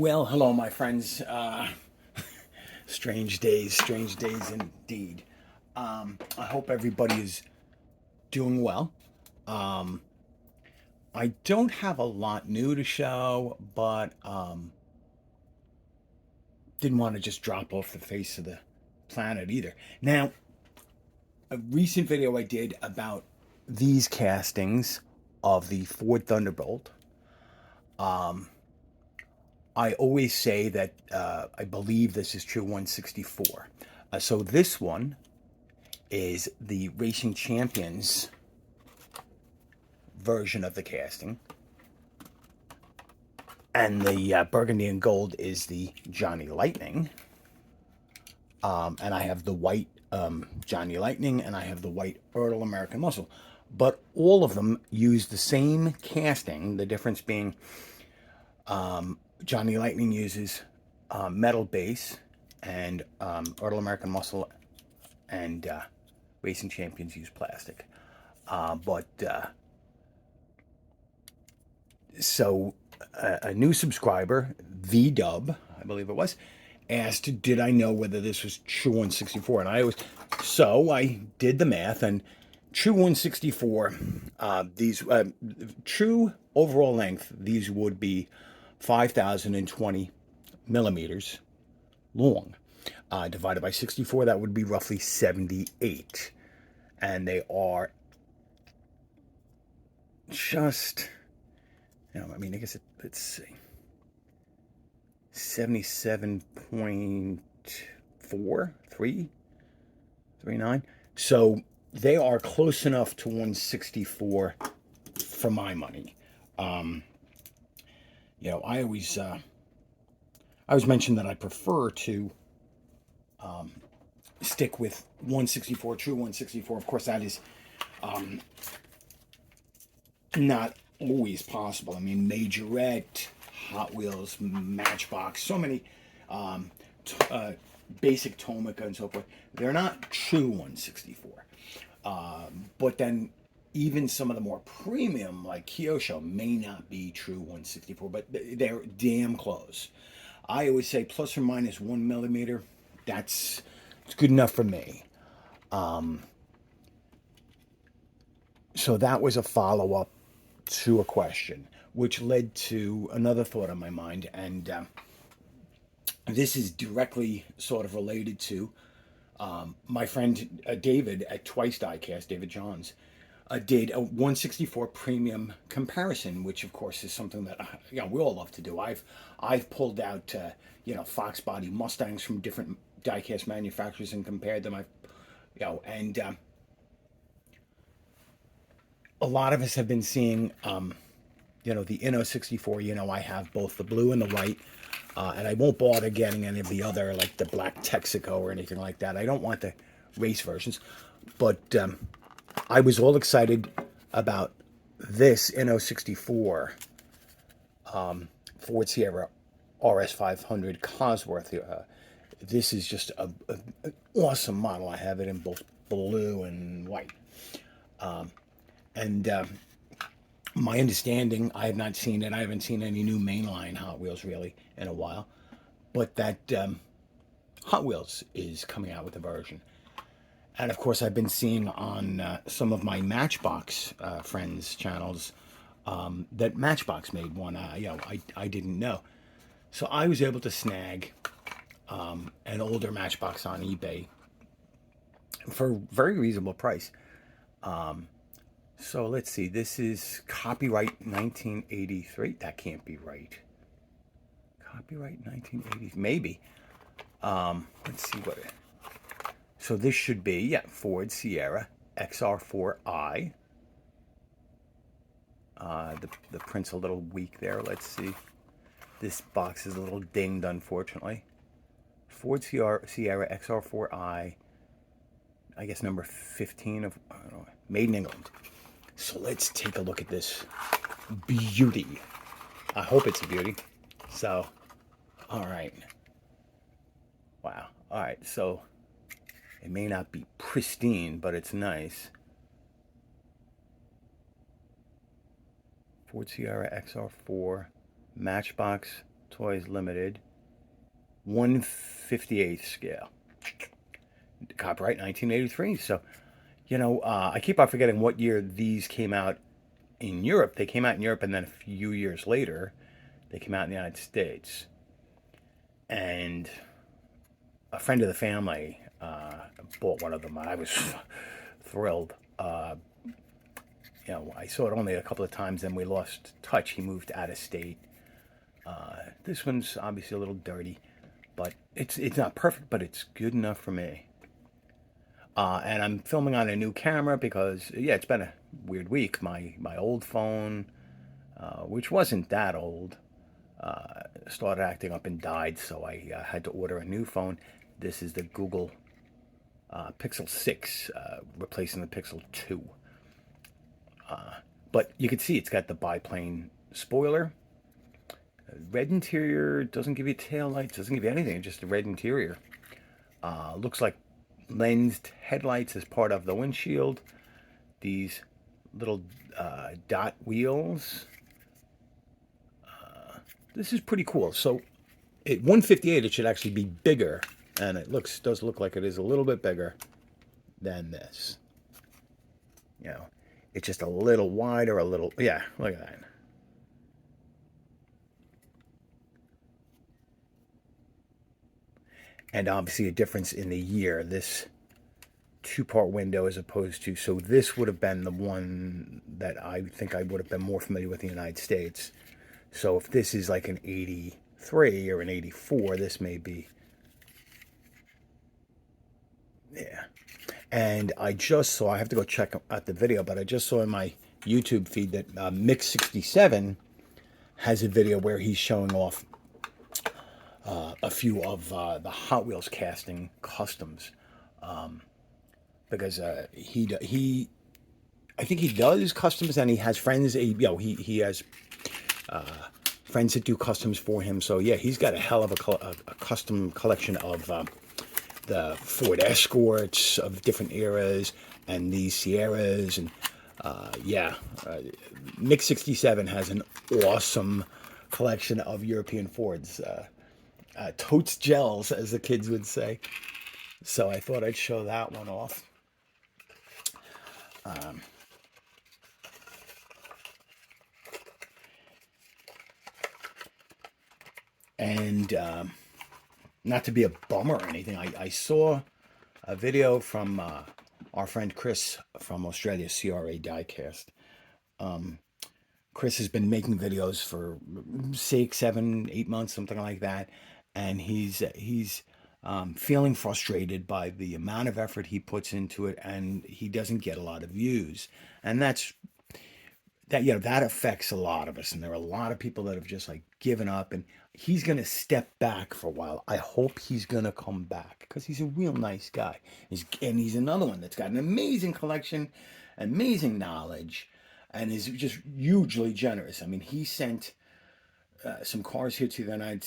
Well, hello, my friends. Strange days indeed. I hope everybody is doing well. Um, I don't have a lot new to show, but didn't want to just drop off the face of the planet either. Now, a recent video I did about these castings of the Ford Thunderbolt. I always say that I believe this is true 164. So this one is the Racing Champions version of the casting, and the burgundy and gold is the Johnny Lightning. And I have the white Johnny Lightning, and I have the white Earl American Muscle. But all of them use the same casting. The difference being Johnny Lightning uses metal base, and Earl American Muscle and Racing Champions use plastic. So a new subscriber, VDub, I believe it was, asked, did I know whether this was true 164? And I did the math, and true 164, these true overall length, these would be 5,020 millimeters long. Divided by 64, that would be roughly 78. And they are just, I guess let's see, 77.4339. So they are close enough to 164 for my money. I always mention that I prefer to stick with 164, true 164. Of course, that is not always possible. I mean, Majorette, Hot Wheels, Matchbox, so many basic Tomica and so forth. They're not true 164. But then even some of the more premium, like Kyosho, may not be true 164, but they're damn close. I always say plus or minus 1 millimeter. It's good enough for me. So that was a follow-up to a question, which led to another thought on my mind, and this is directly sort of related to my friend David at Twice Diecast, David Johns, did a 164 premium comparison, which of course is something that we all love to do. I've pulled out Fox body Mustangs from different diecast manufacturers and compared them. A lot of us have been seeing the Inno 64. I have both the blue and the white. And I won't bother getting any of the other, like the black Texaco or anything like that. I don't want the race versions. But I was all excited about this Inno 64 Ford Sierra RS500 Cosworth. This is just an awesome model. I have it in both blue and white. And my understanding, I have not seen it. I haven't seen any new mainline Hot Wheels really in a while. But that Hot Wheels is coming out with a version. And of course, I've been seeing on some of my Matchbox friends' channels that Matchbox made one. I didn't know. So I was able to snag an older Matchbox on eBay for a very reasonable price. So let's see, this is copyright 1983. That can't be right. Copyright 1980, maybe. Let's see what it. So this should be, Ford Sierra XR4i. The print's a little weak there. Let's see. This box is a little dinged, unfortunately. Ford Sierra XR4i. I guess number 15 of, I don't know, made in England. So let's take a look at this beauty. I hope it's a beauty. So, all right. Wow. All right. So it may not be pristine, but it's nice. Ford Sierra XR4 Matchbox Toys Limited, 1/58 scale. Copyright 1983. So, I keep on forgetting what year these came out in Europe. They came out in Europe, and then a few years later, they came out in the United States. And a friend of the family bought one of them. I was thrilled. I saw it only a couple of times, then we lost touch. He moved out of state. This one's obviously a little dirty, but it's not perfect, but it's good enough for me. And I'm filming on a new camera because it's been a weird week. My old phone, which wasn't that old, started acting up and died, so I had to order a new phone. This is the Google Pixel 6, replacing the Pixel 2. But you can see it's got the biplane spoiler. Red interior, doesn't give you tail lights, doesn't give you anything, just a red interior. Looks like lensed headlights as part of the windshield. These little dot wheels. This is pretty cool. So at 158, it should actually be bigger, and it does look like it is a little bit bigger than this. It's just a little wider, look at that. And obviously a difference in the year. This two-part window as opposed to, so this would have been the one that I think I would have been more familiar with in the United States. So if this is like an 83 or an 84, this may be, yeah. And I just saw, I have to go check out the video, but I just saw in my YouTube feed that Mix67 has a video where he's showing off a few of the Hot Wheels casting customs, because I think he does customs, and he has friends. He has friends that do customs for him. So yeah, he's got a hell of a custom collection of the Ford Escorts of different eras and these Sierras, and Mix 67 has an awesome collection of European Fords. Totes gels, as the kids would say. So I thought I'd show that one off. And not to be a bummer or anything, I saw a video from our friend Chris from Australia, CRA Diecast. Chris has been making videos for 6, 7, 8 months, something like that, and he's feeling frustrated by the amount of effort he puts into it, and he doesn't get a lot of views, and that affects a lot of us, and there are a lot of people that have just like given up, and he's going to step back for a while. I hope he's going to come back because he's a real nice guy. He's another one that's got an amazing collection, amazing knowledge, and is just hugely generous. I mean, he sent some cars here to the United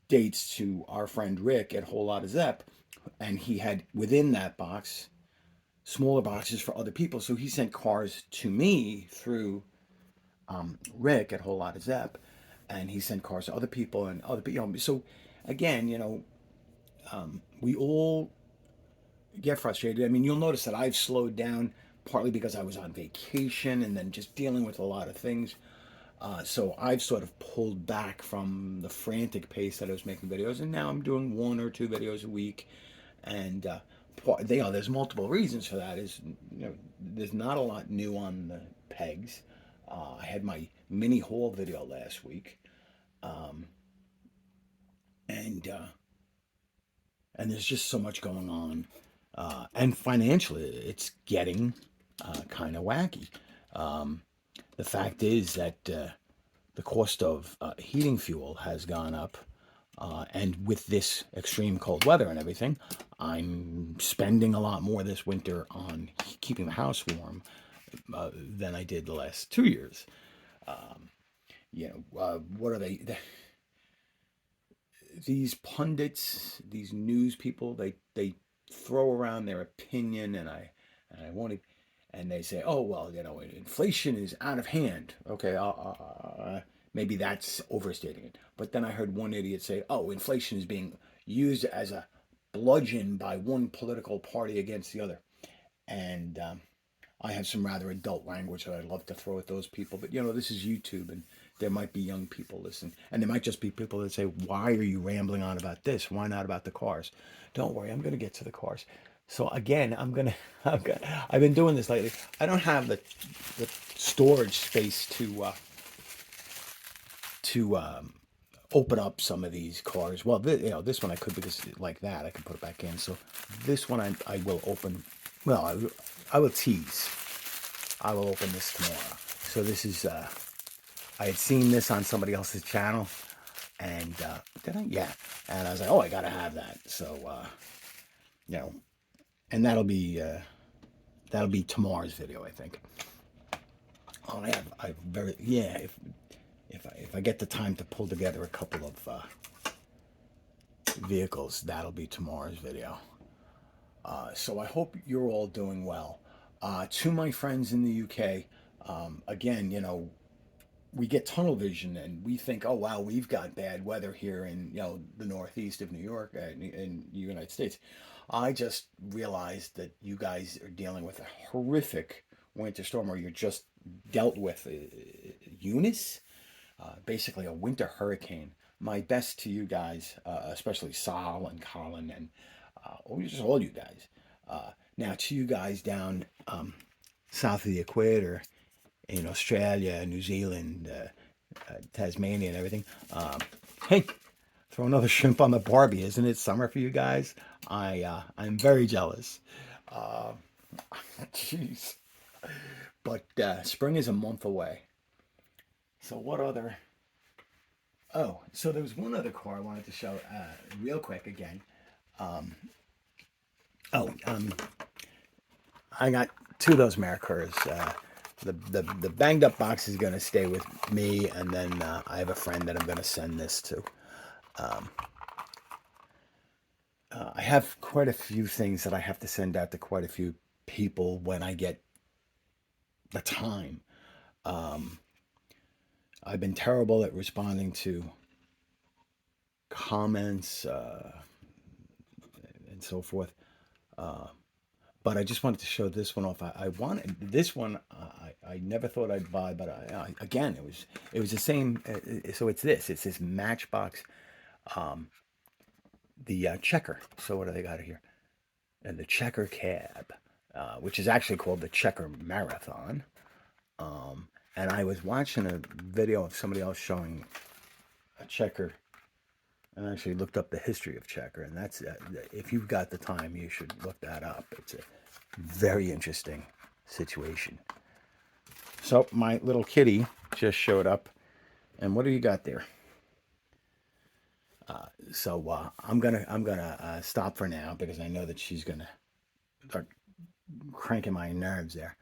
States to our friend Rick at Whole Lotta Zep, and he had within that box smaller boxes for other people. So he sent cars to me through Rick at Whole Lotta Zep, and he sent cars to other people and other people. So again, we all get frustrated. I mean, you'll notice that I've slowed down partly because I was on vacation and then just dealing with a lot of things. So I've sort of pulled back from the frantic pace that I was making videos, and now I'm doing 1 or 2 videos a week. And there's multiple reasons for that. There's not a lot new on the pegs. I had my mini haul video last week, and there's just so much going on, and financially, it's getting kind of wacky. The fact is that the cost of heating fuel has gone up, and with this extreme cold weather and everything, I'm spending a lot more this winter on keeping the house warm than I did the last 2 years. What are they? These pundits, these news people, they throw around their opinion, and I won't. And they say, "Oh well, inflation is out of hand." Okay, Maybe that's overstating it. But then I heard one idiot say, oh, inflation is being used as a bludgeon by one political party against the other. And I have some rather adult language that I'd love to throw at those people. But, this is YouTube, and there might be young people listening. And there might just be people that say, why are you rambling on about this? Why not about the cars? Don't worry, I'm going to get to the cars. So again, I've been doing this lately. I don't have the storage space to open up some of these cars. Well, this one I could, because like that, I can put it back in. So this one I will open. Well, I will tease. I will open this tomorrow. So this is, I had seen this on somebody else's channel, and did I? Yeah. And I was like, oh, I gotta have that. So, and that'll be tomorrow's video, I think. Oh, I very, yeah. If I get the time to pull together a couple of vehicles, that'll be tomorrow's video. So I hope you're all doing well. To my friends in the UK, again, we get tunnel vision and we think, oh wow, we've got bad weather here in the northeast of New York, in the United States. I just realized that you guys are dealing with a horrific winter storm, or you're just dealt with Eunice, basically a winter hurricane. My best to you guys, especially Sal and Colin, and just all you guys. Now to you guys down south of the equator, in Australia, New Zealand, Tasmania, and everything. Hey, throw another shrimp on the Barbie. Isn't it summer for you guys? I'm very jealous. Jeez. But spring is a month away. So what other? Oh, so there was one other car I wanted to show real quick again. I got two of those Mercurs. The banged up box is going to stay with me, and then I have a friend that I'm going to send this to. I have quite a few things that I have to send out to quite a few people when I get the time. I've been terrible at responding to comments and so forth. But I just wanted to show this one off. I wanted this one. I never thought I'd buy, but again, it was the same. So it's this Matchbox, the Checker. So what do they got here? And the Checker Cab, which is actually called the Checker Marathon. And I was watching a video of somebody else showing a Checker, and I actually looked up the history of Checker, and that's if you've got the time, you should look that up. It's a very interesting situation. So my little kitty just showed up, and what do you got there? So I'm gonna stop for now, because I know that she's gonna start cranking my nerves there.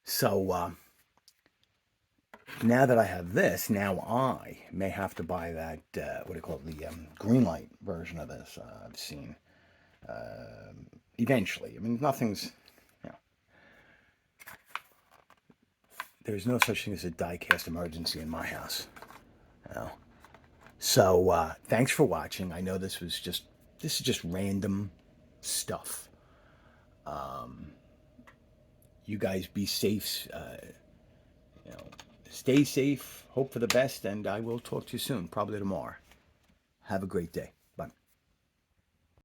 So now that I have this, now I may have to buy that, what do you call it, the green light version of this. I've seen eventually. I mean, nothing's, there's no such thing as a diecast emergency in my house. So thanks for watching. I know this is just random stuff. You guys be safe. Stay safe, hope for the best, and I will talk to you soon, probably tomorrow. Have a great day.